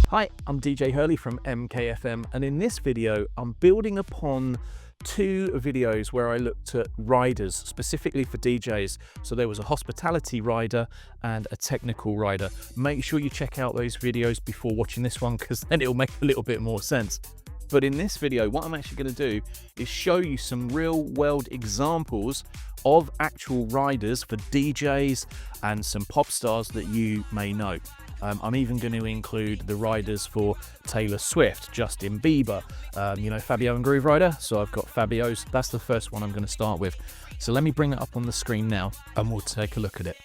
Hi, I'm DJ Hurley from MKFM, and in this video I'm building upon two videos where I looked at riders specifically for DJs. So there was a hospitality rider and a technical rider. Make sure you check out those videos before watching this one, because then it'll make a little bit more sense. But in this video, what I'm actually going to do is show you some real world examples of actual riders for DJs and some pop stars that you may know. I'm even going to include the riders for Taylor Swift, Justin Bieber, Fabio and Groove Rider. So I've got Fabio's. That's the first one I'm going to start with. So let me bring it up on the screen now and we'll take a look at it.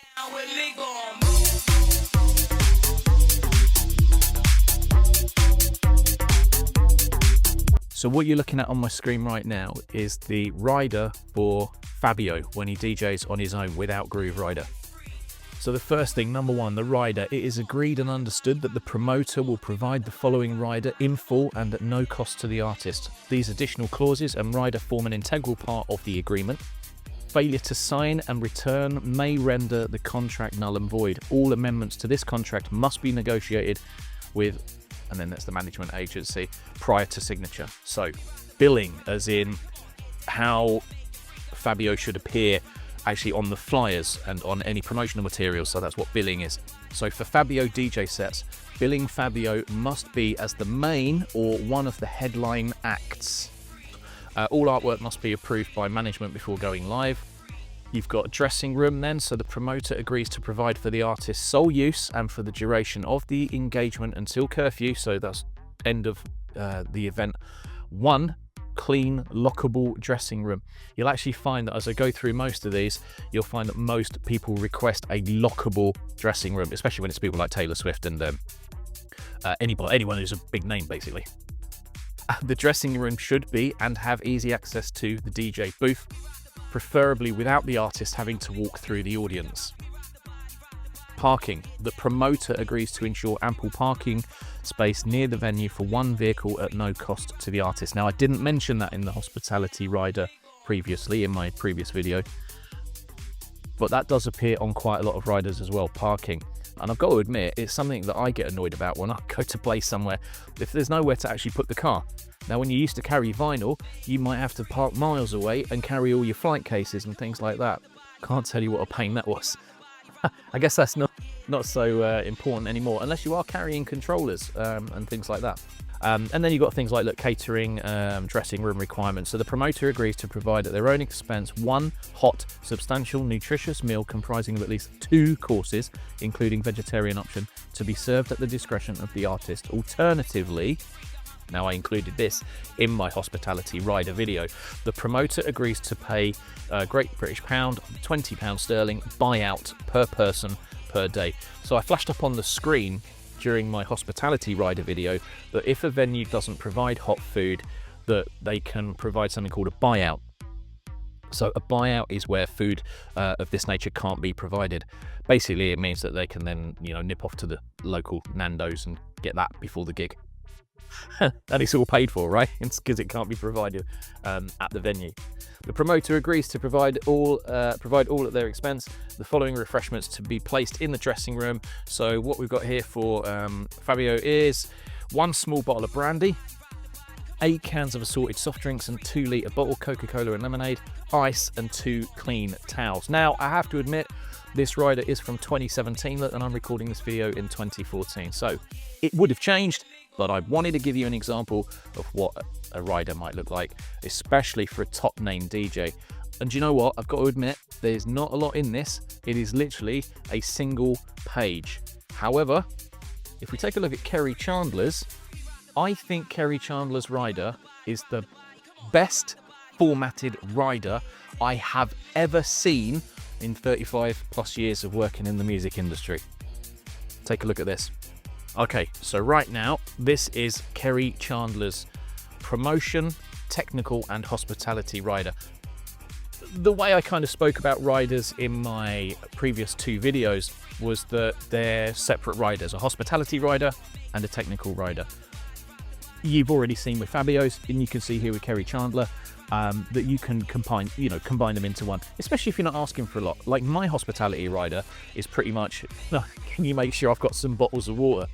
So what you're looking at on my screen right now is the rider for Fabio when he DJs on his own without Groove Rider. So the first thing, number one, the rider. It is agreed and understood that the promoter will provide the following rider in full and at no cost to the artist. These additional clauses and rider form an integral part of the agreement. Failure to sign and return may render the contract null and void. All amendments to this contract must be negotiated with, and then that's the management agency, prior to signature. So billing, as in how Fabio should appear actually on the flyers and on any promotional materials. So that's what billing is. So for Fabio DJ sets, billing Fabio must be as the main or one of the headline acts. All artwork must be approved by management before going live. You've got a dressing room then, so the promoter agrees to provide for the artist's sole use and for the duration of the engagement until curfew, so that's end of the event. One clean, lockable dressing room. You'll actually find that as I go through most of these, you'll find that most people request a lockable dressing room, especially when it's people like Taylor Swift and anyone who's a big name, basically. The dressing room should be and have easy access to the DJ booth, preferably without the artist having to walk through the audience. Parking. The promoter agrees to ensure ample parking space near the venue for one vehicle at no cost to the artist. Now, I didn't mention that in the hospitality rider previously in my previous video, but that does appear on quite a lot of riders as well, parking. And I've got to admit, it's something that I get annoyed about when I go to play somewhere, if there's nowhere to actually put the car. Now, when you used to carry vinyl, you might have to park miles away and carry all your flight cases and things like that. Can't tell you what a pain that was. I guess that's not so important anymore, unless you are carrying controllers and things like that. And then you've got things like catering, dressing room requirements. So the promoter agrees to provide at their own expense one hot, substantial, nutritious meal comprising of at least 2 courses, including vegetarian option, to be served at the discretion of the artist. Alternatively, now I included this in my hospitality rider video, the promoter agrees to pay Great British Pound, £20 sterling buyout per person per day. So I flashed up on the screen during my hospitality rider video that if a venue doesn't provide hot food, that they can provide something called a buyout. So a buyout is where food of this nature can't be provided. Basically, it means that they can then nip off to the local Nando's and get that before the gig. And it's all paid for, right? It's because it can't be provided at the venue. The promoter agrees to provide all at their expense the following refreshments to be placed in the dressing room. So what we've got here for Fabio is 1 small bottle of brandy, 8 cans of assorted soft drinks and 2-litre bottle Coca-Cola and lemonade, ice and 2 clean towels. Now, I have to admit, this rider is from 2017 and I'm recording this video in 2014. So it would have changed, but I wanted to give you an example of what a rider might look like, especially for a top name DJ. And you know what? I've got to admit, there's not a lot in this. It is literally a single page. However, if we take a look at Kerry Chandler's, I think Kerry Chandler's rider is the best formatted rider I have ever seen in 35 plus years of working in the music industry. Take a look at this. Okay, so right now, this is Kerry Chandler's promotion, technical and hospitality rider. The way I kind of spoke about riders in my previous 2 videos was that they're separate riders, a hospitality rider and a technical rider. You've already seen with Fabio's, and you can see here with Kerry Chandler, that you can combine them into one, especially if you're not asking for a lot. Like my hospitality rider is pretty much, can you make sure I've got some bottles of water?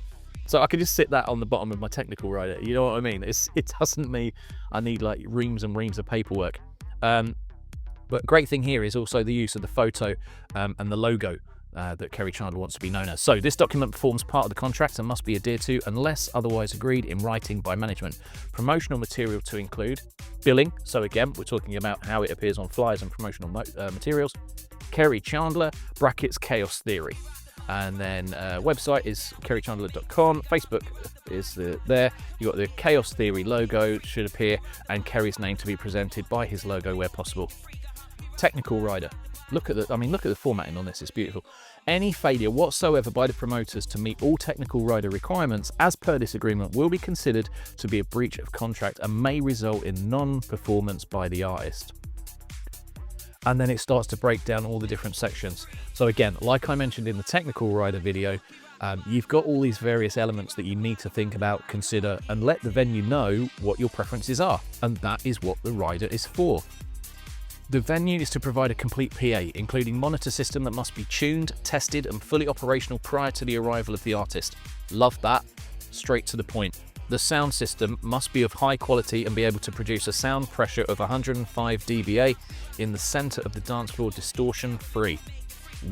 So I could just sit that on the bottom of my technical rider. You know what I mean? It doesn't mean I need like reams and reams of paperwork. But great thing here is also the use of the photo and the logo that Kerry Chandler wants to be known as. So this document forms part of the contract and must be adhered to unless otherwise agreed in writing by management. Promotional material to include billing. So again, we're talking about how it appears on flyers and promotional materials. Kerry Chandler, brackets Chaos Theory. And then website is kerrychandler.com. Facebook is there. You got the Chaos Theory logo should appear, and Kerry's name to be presented by his logo where possible. Technical rider. Look at the formatting on this. It's beautiful. Any failure whatsoever by the promoters to meet all technical rider requirements as per this agreement will be considered to be a breach of contract and may result in non-performance by the artist. And then it starts to break down all the different sections. So again, like I mentioned in the technical rider video, you've got all these various elements that you need to think about, consider, and let the venue know what your preferences are. And that is what the rider is for. The venue is to provide a complete PA, including monitor system that must be tuned, tested, and fully operational prior to the arrival of the artist. Love that. Straight to the point. The sound system must be of high quality and be able to produce a sound pressure of 105 dBA in the center of the dance floor, distortion free.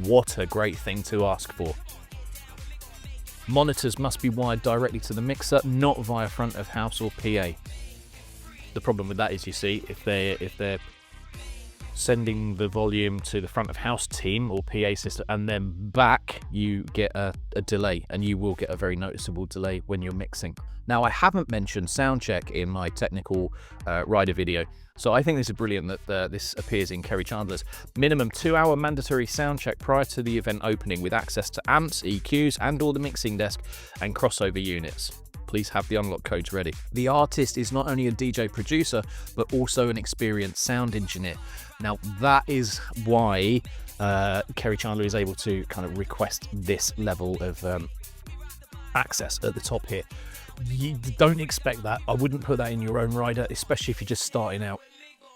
What a great thing to ask for. Monitors must be wired directly to the mixer, not via front of house or PA. The problem with that is, you see, if they're sending the volume to the front of house team or PA system and then back, you get a delay, and you will get a very noticeable delay when you're mixing. Now, I haven't mentioned sound check in my technical rider video, so I think this is brilliant that this appears in Kerry Chandler's. Minimum 2-hour mandatory sound check prior to the event opening with access to amps, EQs and or the mixing desk and crossover units. Please have the unlock codes ready. The artist is not only a DJ producer, but also an experienced sound engineer. Now, that is why Kerry Chandler is able to kind of request this level of access at the top here. You don't expect that. I wouldn't put that in your own rider, especially if you're just starting out.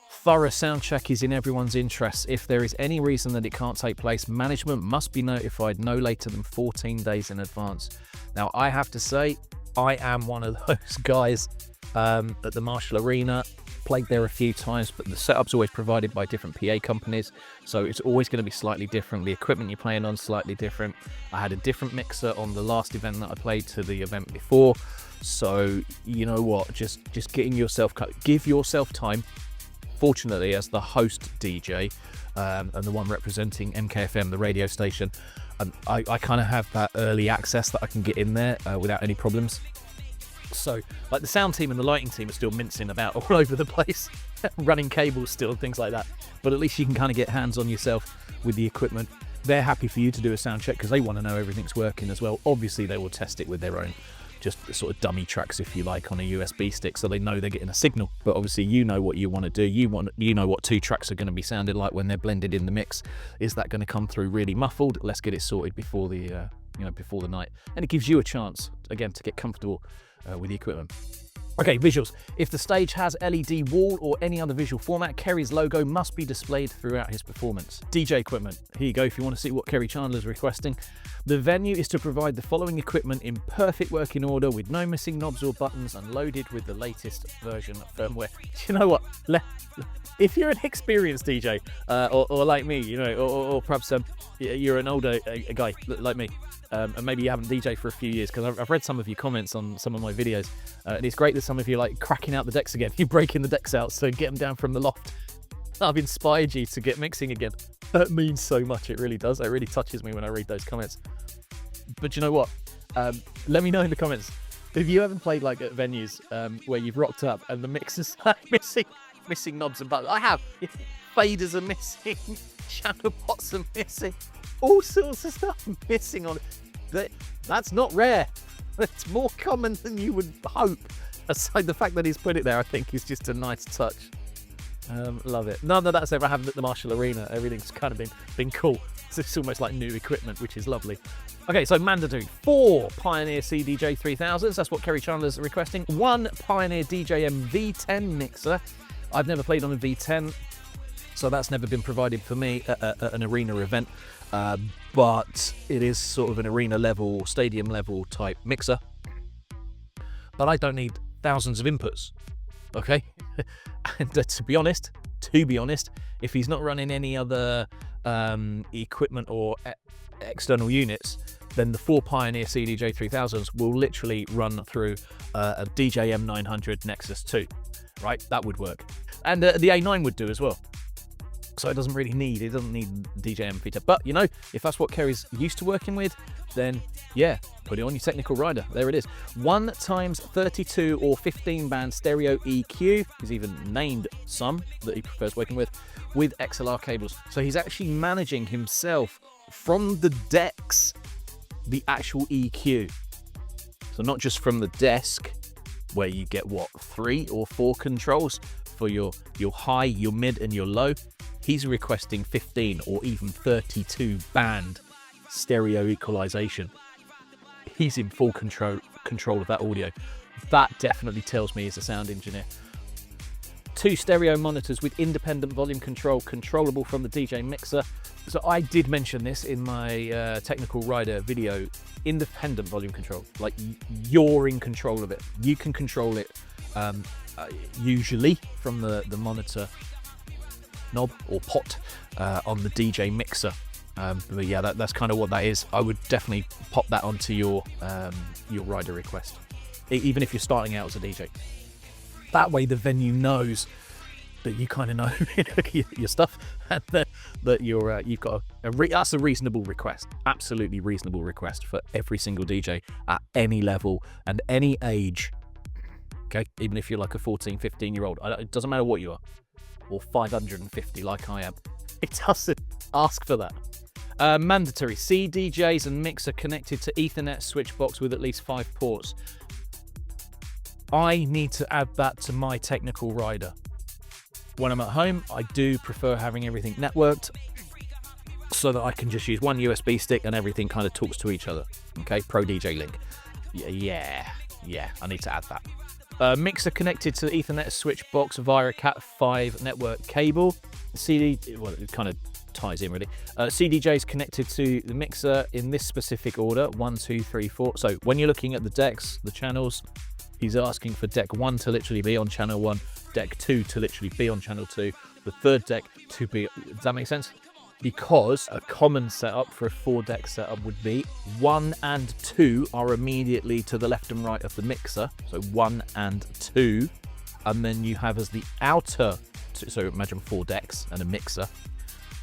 Thorough sound check is in everyone's interests. If there is any reason that it can't take place, management must be notified no later than 14 days in advance. Now, I have to say, I am one of those guys at the Marshall Arena. Played there a few times, but the setup's always provided by different PA companies, so it's always going to be slightly different. The equipment you're playing on slightly different. I had a different mixer on the last event that I played to the event before, so you know what, just getting yourself, give yourself time. Fortunately, as the host DJ and the one representing MKFM, the radio station, I kind of have that early access that I can get in there without any problems. So, like, the sound team and the lighting team are still mincing about all over the place, running cables still and things like that. But at least you can kind of get hands on yourself with the equipment. They're happy for you to do a sound check because they want to know everything's working as well. Obviously, they will test it with their own, just sort of dummy tracks, if you like, on a USB stick, so they know they're getting a signal. But obviously, you know what you want to do. You know what 2 tracks are going to be sounding like when they're blended in the mix. Is that going to come through really muffled? Let's get it sorted before the before the night, and it gives you a chance again to get comfortable with the equipment. Okay, visuals. If the stage has LED wall or any other visual format, Kerry's logo must be displayed throughout his performance. DJ equipment. Here you go if you want to see what Kerry Chandler's requesting. The venue is to provide the following equipment in perfect working order with no missing knobs or buttons and loaded with the latest version of firmware. Do you know what? If you're an experienced DJ or like me, or perhaps you're an older guy like me, and maybe you haven't DJed for a few years, because I've read some of your comments on some of my videos, and it's great that some of you are like cracking out the decks again. You're breaking the decks out, so get them down from the loft. I've inspired you to get mixing again. That means so much, it really does. It really touches me when I read those comments. But you know what? Let me know in the comments, if you haven't played like at venues where you've rocked up and the mixers are missing knobs and buttons. I have. Faders are missing, channel pots are missing, all sorts of stuff missing on it. That's not rare. It's more common than you would hope. Aside the fact that he's put it there, I think is just a nice touch. Love it. None of that's ever happened at the Marshall Arena. Everything's kind of been cool. It's almost like new equipment, which is lovely. Okay, so mandatory 4 Pioneer CDJ 3000s. That's what Kerry Chandler's requesting. 1 Pioneer DJM V10 mixer. I've never played on a V10, so that's never been provided for me at an arena event. But it is sort of an arena level, stadium level type mixer. but I don't need thousands of inputs. Okay, and to be honest, if he's not running any other equipment or external units, then the 4 Pioneer CDJ 3000s will literally run through a DJM 900 Nexus 2, right? That would work. And the A9 would do as well. So it doesn't need DJM feature. But, you know, if that's what Kerry's used to working with, then yeah, put it on your technical rider. There it is. 1x32 or 15 band stereo EQ. He's even named some that he prefers working with XLR cables. So he's actually managing himself from the decks, the actual EQ. So not just from the desk, where you get, 3 or 4 controls for your high, your mid, and your low. He's requesting 15 or even 32 band stereo equalization. He's in full control of that audio. That definitely tells me he's a sound engineer. 2 stereo monitors with independent volume control, controllable from the DJ mixer. So I did mention this in my technical rider video. Independent volume control, like you're in control of it. You can control it usually from the monitor knob or pot on the DJ mixer. But yeah, that's kind of what that is. I would definitely pop that onto your rider request, even if you're starting out as a DJ. That way the venue knows that you kind of know your stuff, and that you've got that's a reasonable request, absolutely reasonable request for every single DJ at any level and any age. Okay, even if you're like a 14, 15-year-old, it doesn't matter what you are, or 550 like I am. It doesn't ask for that. Mandatory CDJs and mixer connected to Ethernet switch box with at least 5 ports. I need to add that to my technical rider. When I'm at home, I do prefer having everything networked so that I can just use one USB stick and everything kind of talks to each other. Okay, Pro DJ Link. Yeah, I need to add that. Mixer connected to the Ethernet switch box via a Cat5 network cable. It kind of ties in really. CDJs connected to the mixer in this specific order: 1, 2, 3, 4. So when you're looking at the decks, the channels, he's asking for deck 1 to literally be on channel 1, deck 2 to literally be on channel 2, the third deck to be. Does that make sense? Because a common setup for a 4-deck setup would be 1 and 2 are immediately to the left and right of the mixer. So 1 and 2, and then you have as the outer. So imagine 4 decks and a mixer.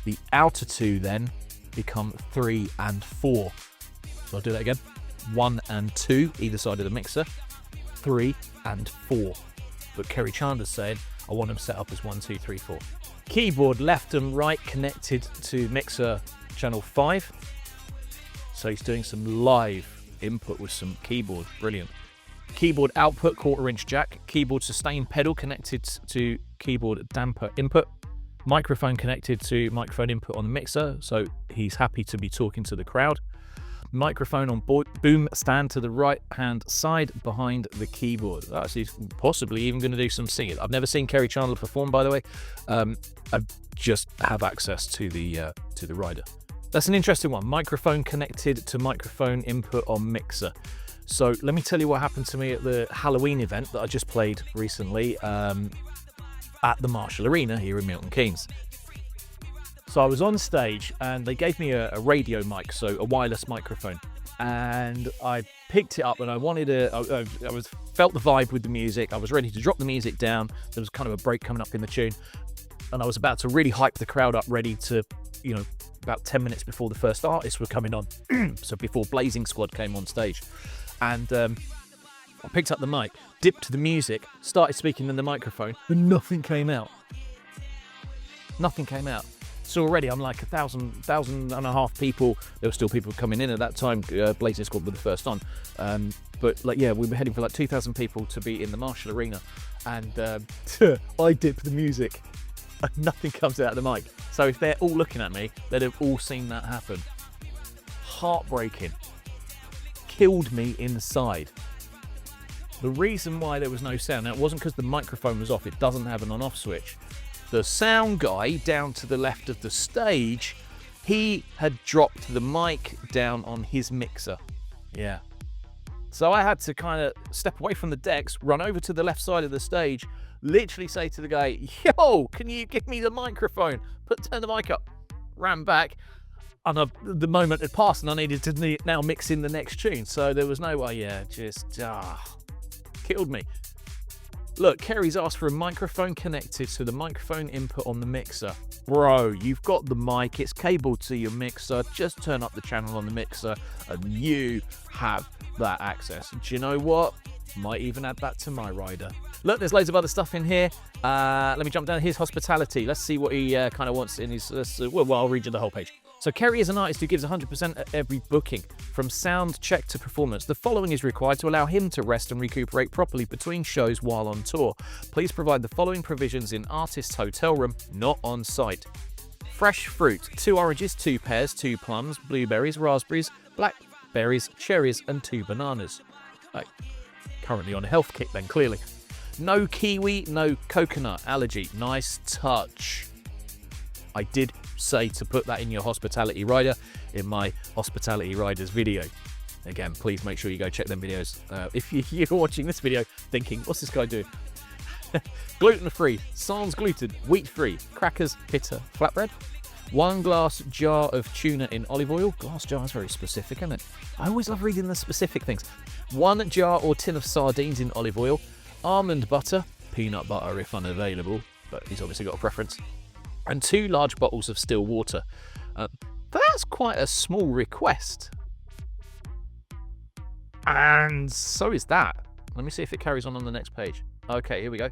The outer 2 then become 3 and 4. So I'll do that again. 1 and 2 either side of the mixer. 3 and 4. But Kerry Chandler's saying, I want them set up as 1, 2, 3, 4. Keyboard left and right connected to mixer channel 5. So he's doing some live input with some keyboard. Brilliant. Keyboard output 1/4-inch jack. Keyboard sustain pedal connected to keyboard damper input. Microphone connected to microphone input on the mixer. So he's happy to be talking to the crowd. Microphone on boom stand to the right hand side behind the keyboard. Actually, possibly even going to do some singing. I've never seen Kerry Chandler perform, by the way. I just have access to the rider. That's an interesting one. Microphone connected to microphone input on mixer. So let me tell you what happened to me at the Halloween event that I just played recently at the Marshall Arena here in Milton Keynes. So I was on stage and they gave me a radio mic, so a wireless microphone, and I picked it up and I wanted felt the vibe with the music. I was ready to drop the music down. There was kind of a break coming up in the tune, and I was about to really hype the crowd up, ready to, about 10 minutes before the first artists were coming on. So before Blazing Squad came on stage, and I picked up the mic, dipped the music, started speaking in the microphone, and nothing came out. Nothing came out. So already I'm like 1,500 people. There were still people coming in at that time. Blazing Squad were the first on. But we were heading for like 2,000 people to be in the Marshall Arena. And I dip the music and nothing comes out of the mic. So if they're all looking at me, they'd have all seen that happen. Heartbreaking. Killed me inside. The reason why there was no sound, now it wasn't because the microphone was off. It doesn't have an on-off switch. The sound guy down to the left of the stage, he had dropped the mic down on his mixer. Yeah. So I had to kind of step away from the decks, run over to the left side of the stage, literally say to the guy, yo, can you give me the microphone? Turn the mic up. Ran back, and the moment had passed and I needed to now mix in the next tune. So there was no way, killed me. Look, Kerry's asked for a microphone connected to the microphone input on the mixer. Bro, you've got the mic, it's cabled to your mixer, just turn up the channel on the mixer and you have that access. Do you know what? Might even add that to my rider. Look, there's loads of other stuff in here. Let me jump down. Here's hospitality. Let's see what he kind of wants in his... well, I'll read you the whole page. So Kerry is an artist who gives 100% at every booking. From sound check to performance, the following is required to allow him to rest and recuperate properly between shows while on tour. Please provide the following provisions in artist's hotel room, not on site. Fresh fruit, 2 oranges, 2 pears, 2 plums, blueberries, raspberries, blackberries, cherries and 2 bananas. Currently on a health kick then, clearly. No kiwi, no coconut allergy. Nice touch. I did say to put that in your hospitality rider in my hospitality riders video. Again, please make sure you go check them videos. If you're watching this video thinking, what's this guy doing? Gluten-free, sans gluten, wheat-free, crackers, pita, flatbread. 1 glass jar of tuna in olive oil. Glass jar is very specific, isn't it? I always love reading the specific things. 1 jar or tin of sardines in olive oil. Almond butter, peanut butter if unavailable, but he's obviously got a preference. And 2 large bottles of still water. That's quite a small request. And so is that. Let me see if it carries on the next page. Okay, here we go.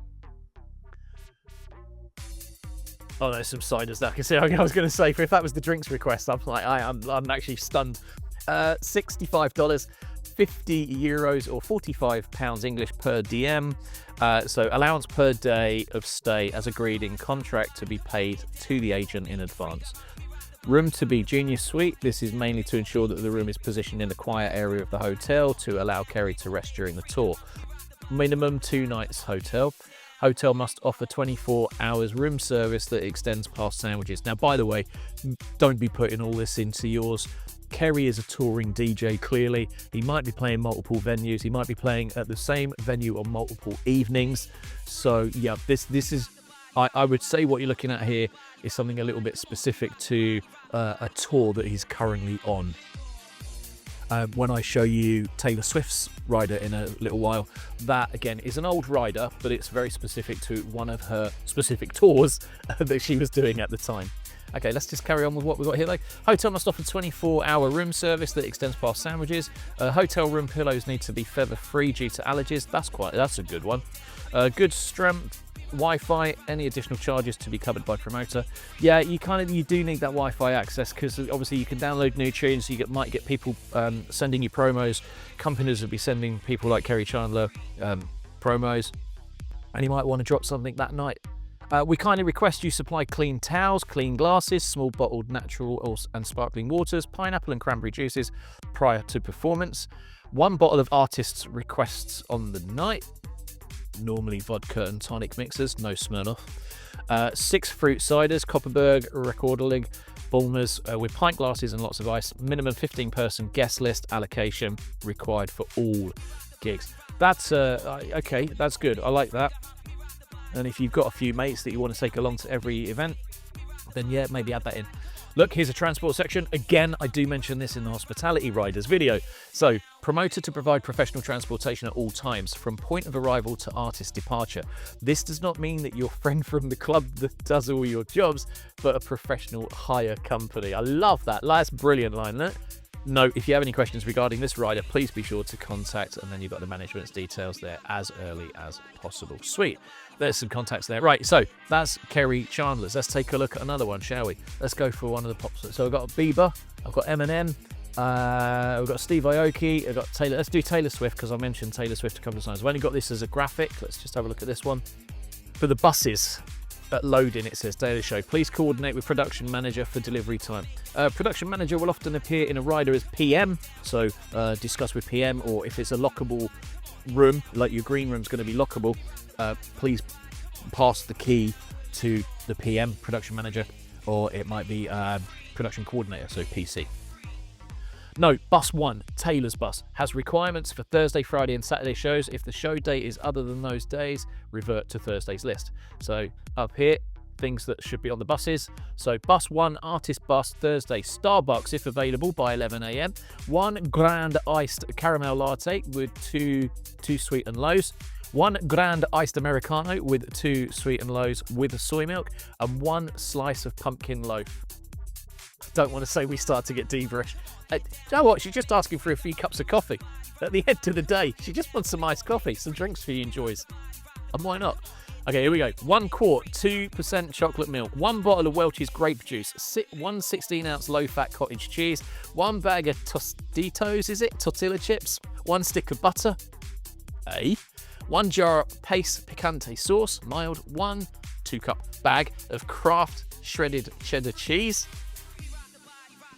Oh, there's some ciders that I can see. I was going to say, if that was the drinks request, I'm actually stunned. $65, 50 euros or 45 pounds English per DM. So allowance per day of stay as agreed in contract to be paid to the agent in advance. Room to be junior suite. This is mainly to ensure that the room is positioned in the quiet area of the hotel to allow Kerry to rest during the tour. Minimum 2 nights hotel. Hotel must offer 24 hours room service that extends past sandwiches. Now, by the way, don't be putting all this into yours. Kerry is a touring DJ, clearly. He might be playing multiple venues. He might be playing at the same venue on multiple evenings. So, yeah, this is... I would say what you're looking at here is something a little bit specific to a tour that he's currently on. When I show you Taylor Swift's rider in a little while, that again is an old rider, but it's very specific to one of her specific tours that she was doing at the time. Okay, let's just carry on with what we've got here though. Hotel must offer 24-hour room service that extends past sandwiches. Hotel room pillows need to be feather-free due to allergies. That's a good one. Good strength Wi-Fi, any additional charges to be covered by promoter. Yeah, you do need that Wi-Fi access because obviously you can download new tunes. You might get people sending you promos. Companies will be sending people like Kerry Chandler promos, and you might want to drop something that night. We kindly request you supply clean towels, clean glasses, small bottled natural and sparkling waters, pineapple and cranberry juices prior to performance. 1 bottle of artists' requests on the night. Normally vodka and tonic mixers, no Smirnoff. 6 fruit ciders, Copperberg, Rekorderlig, Bulmers with pint glasses and lots of ice. Minimum 15-person guest list allocation required for all gigs. That's okay, that's good. I like that. And if you've got a few mates that you want to take along to every event, then yeah, maybe add that in. Look, here's a transport section. Again, I do mention this in the Hospitality Riders video. So, promoter to provide professional transportation at all times, from point of arrival to artist departure. This does not mean that your friend from the club that does all your jobs, but a professional hire company. I love that. That's a brilliant line, isn't it? Note, if you have any questions regarding this rider, please be sure to contact, and then you've got the management's details there as early as possible. Sweet. There's some contacts there. Right, so that's Kerry Chandler's. Let's take a look at another one, shall we? Let's go for one of the pops. So I've got Bieber, I've got Eminem, we've got Steve Aoki, I've got Taylor. Let's do Taylor Swift because I mentioned Taylor Swift a couple of times. I've only got this as a graphic. Let's just have a look at this one. For the buses at loading, it says Daily Show. Please coordinate with production manager for delivery time. Production manager will often appear in a rider as PM, so discuss with PM, or if it's a lockable room, like your green room's going to be lockable, please pass the key to the PM, production manager, or it might be production coordinator, so PC. No, bus 1, Taylor's bus, has requirements for Thursday, Friday and Saturday shows. If the show date is other than those days, revert to Thursday's list. So up here, things that should be on the buses. So bus 1, artist bus, Thursday, Starbucks if available by 11 a.m. 1 grand iced caramel latte with two sweet and lows. 1 grand iced Americano with 2 sweet and lows with soy milk. And 1 slice of pumpkin loaf. Don't want to say we start to get diva-ish. You know what? She's just asking for a few cups of coffee. At the end of the day, she just wants some iced coffee, some drinks she enjoys. And why not? Okay, here we go. 1 quart, 2% chocolate milk, 1 bottle of Welch's grape juice, 1 16-ounce low-fat cottage cheese, 1 bag of Tostitos, is it? Tortilla chips, 1 stick of butter, 1 jar of Pace Picante sauce, mild, 1 2-cup bag of Kraft shredded cheddar cheese,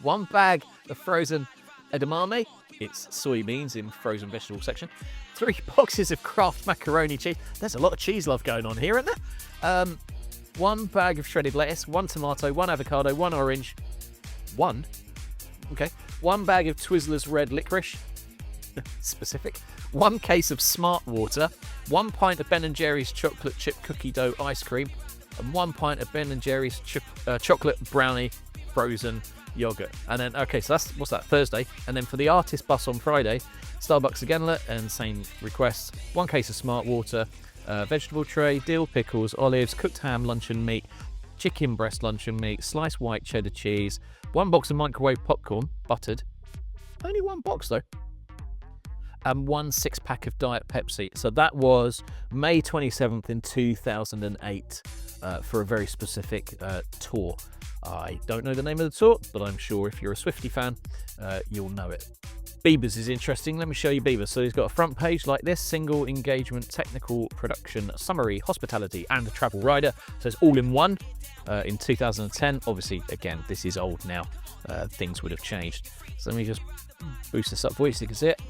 1 bag of frozen edamame, it's soybeans in frozen vegetable section, 3 boxes of Kraft macaroni cheese. There's a lot of cheese love going on here, isn't there? 1 bag of shredded lettuce, 1 tomato, 1 avocado, 1 orange, 1 bag of Twizzlers red licorice, specific, 1 case of Smart Water, 1 pint of Ben & Jerry's chocolate chip cookie dough ice cream, and 1 pint of Ben & Jerry's chocolate brownie frozen yogurt. And then, okay, so that's, what's that, Thursday. And then for the artist bus on Friday, Starbucks again, and same requests, 1 case of Smart Water, vegetable tray, dill pickles, olives, cooked ham, luncheon meat, chicken breast luncheon meat, sliced white cheddar cheese, 1 box of microwave popcorn, buttered, only 1 box though, and 1 6-pack of Diet Pepsi. So that was May 27th in 2008 for a very specific tour. I don't know the name of the tour, but I'm sure if you're a Swiftie fan, you'll know it. Bieber's is interesting. Let me show you Bieber's. So he's got a front page like this: single engagement, technical production, summary, hospitality, and travel rider. So it's all in one in 2010. Obviously, again, this is old now. Things would have changed. So let me just boost this up for you so you can see it.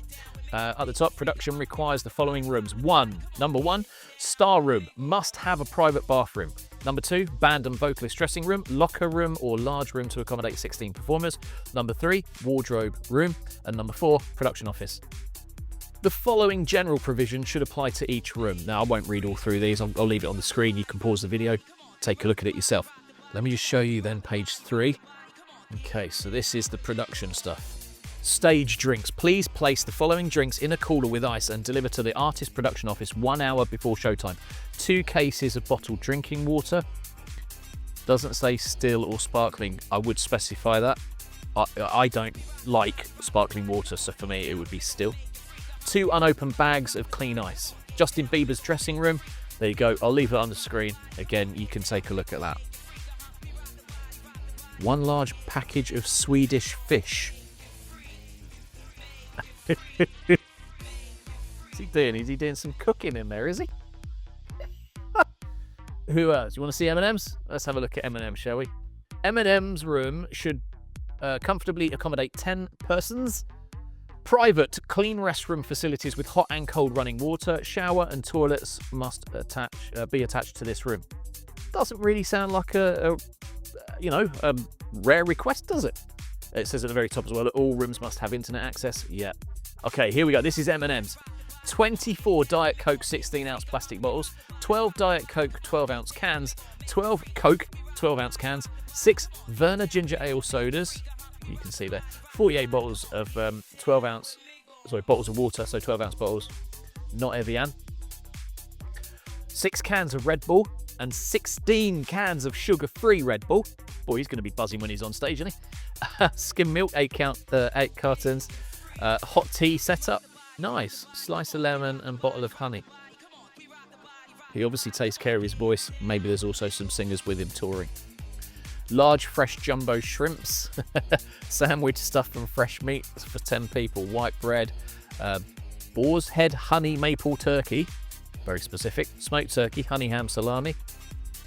At the top, production requires the following rooms. Number 1, star room, must have a private bathroom. Number 2, band and vocalist dressing room, locker room or large room to accommodate 16 performers. Number 3, wardrobe room. And number 4, production office. The following general provision should apply to each room. Now, I won't read all through these. I'll leave it on the screen. You can pause the video, take a look at it yourself. Let me just show you then page 3. Okay, so this is the production stuff. Stage drinks. Please place the following drinks in a cooler with ice and deliver to the artist production office 1 hour before showtime. 2 cases of bottled drinking water. Doesn't say still or sparkling. I would specify that. I don't like sparkling water, so for me it would be still. 2 unopened bags of clean ice. Justin Bieber's dressing room. There you go. I'll leave it on the screen. Again, you can take a look at that. 1 large package of Swedish fish. What's he doing? Is he doing some cooking in there, is he? Who else? You want to see M&M's? Let's have a look at M&M, shall we? M&M's room should comfortably accommodate 10 persons. Private, clean restroom facilities with hot and cold running water. Shower and toilets must be attached to this room. Doesn't really sound like a rare request, does it? It says at the very top as well that all rooms must have internet access. Yeah. Okay, here we go. This is M&M's. 24 Diet Coke 16-ounce plastic bottles, 12 Diet Coke 12-ounce cans, 12 Coke 12-ounce cans, 6 Werner ginger ale sodas. You can see there. 48 bottles of bottles of water, so 12-ounce bottles. Not Evian. 6 cans of Red Bull and 16 cans of sugar-free Red Bull. Boy, he's going to be buzzing when he's on stage, isn't he? Skim milk, 8 cartons. Hot tea setup. Nice. Slice of lemon and bottle of honey. He obviously takes care of his voice. Maybe there's also some singers with him touring. Large fresh jumbo shrimps. Sandwich stuffed from fresh meat for 10 people. White bread. Boar's head honey maple turkey. Very specific. Smoked turkey, honey ham salami.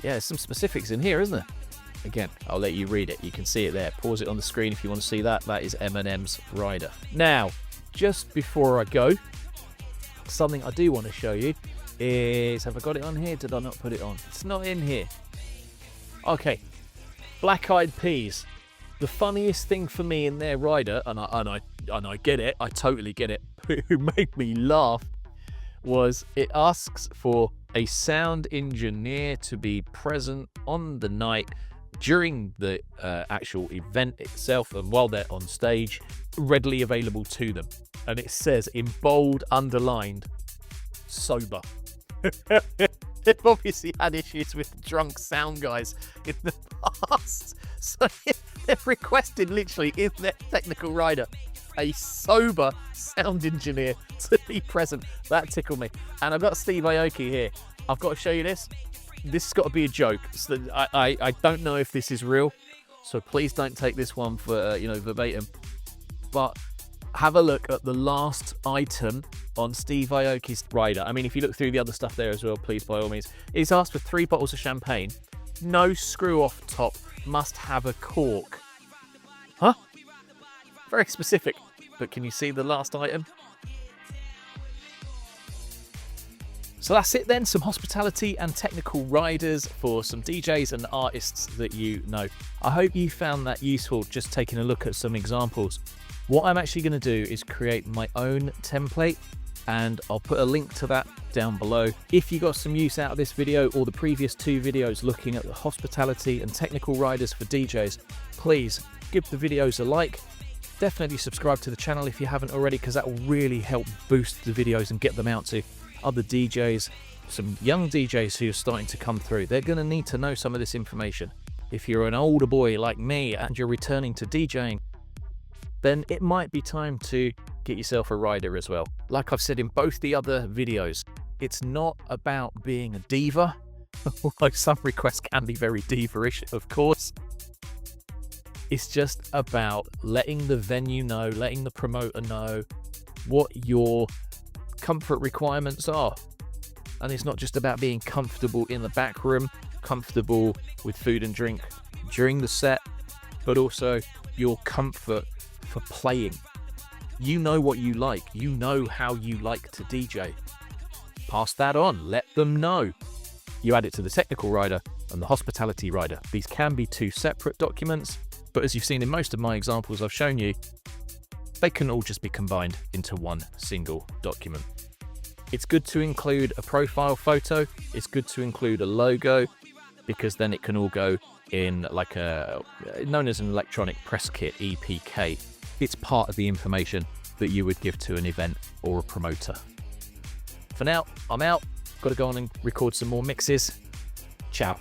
Yeah, there's some specifics in here, isn't there? Again, I'll let you read it. You can see it there. Pause it on the screen if you want to see that. That is M&M's rider. Now, just before I go, something I do want to show you is... Have I got it on here? Did I not put it on? It's not in here. Okay. Black Eyed Peas. The funniest thing for me in their rider, and I and I get it, I totally get it, who made me laugh was it asks for a sound engineer to be present on the night during the actual event itself and while they're on stage, readily available to them. And it says in bold, underlined, sober. They've obviously had issues with drunk sound guys in the past. So they've requested literally in their technical rider a sober sound engineer to be present. That tickled me. And I've got Steve Aoki here. I've got to show you this. This has got to be a joke. So I don't know if this is real, so please don't take this one for verbatim. But have a look at the last item on Steve Aoki's rider. I mean, if you look through the other stuff there as well, please, by all means. He's asked for 3 bottles of champagne. No screw off top. Must have a cork. Huh? Very specific. But can you see the last item? So that's it then, some hospitality and technical riders for some DJs and artists that you know. I hope you found that useful, just taking a look at some examples. What I'm actually going to do is create my own template, and I'll put a link to that down below. If you got some use out of this video or the previous 2 videos looking at the hospitality and technical riders for DJs, please give the videos a like. Definitely subscribe to the channel if you haven't already, because that will really help boost the videos and get them out to other DJs, some young DJs who are starting to come through. They're going to need to know some of this information. If you're an older boy like me and you're returning to DJing, then it might be time to get yourself a rider as well. Like I've said in both the other videos, it's not about being a diva, although some requests can be very diva-ish, of course. It's just about letting the venue know, letting the promoter know what your comfort requirements are. And it's not just about being comfortable in the back room, comfortable with food and drink during the set, but also your comfort for playing. You know what you like. You know how you like to DJ. Pass that on. Let them know. You add it to the technical rider and the hospitality rider. These can be 2 separate documents, but as you've seen in most of my examples I've shown you, they can all just be combined into one single document. It's good to include a profile photo. It's good to include a logo, because then it can all go in like known as an electronic press kit, EPK. It's part of the information that you would give to an event or a promoter. For now, I'm out. Got to go on and record some more mixes. Ciao.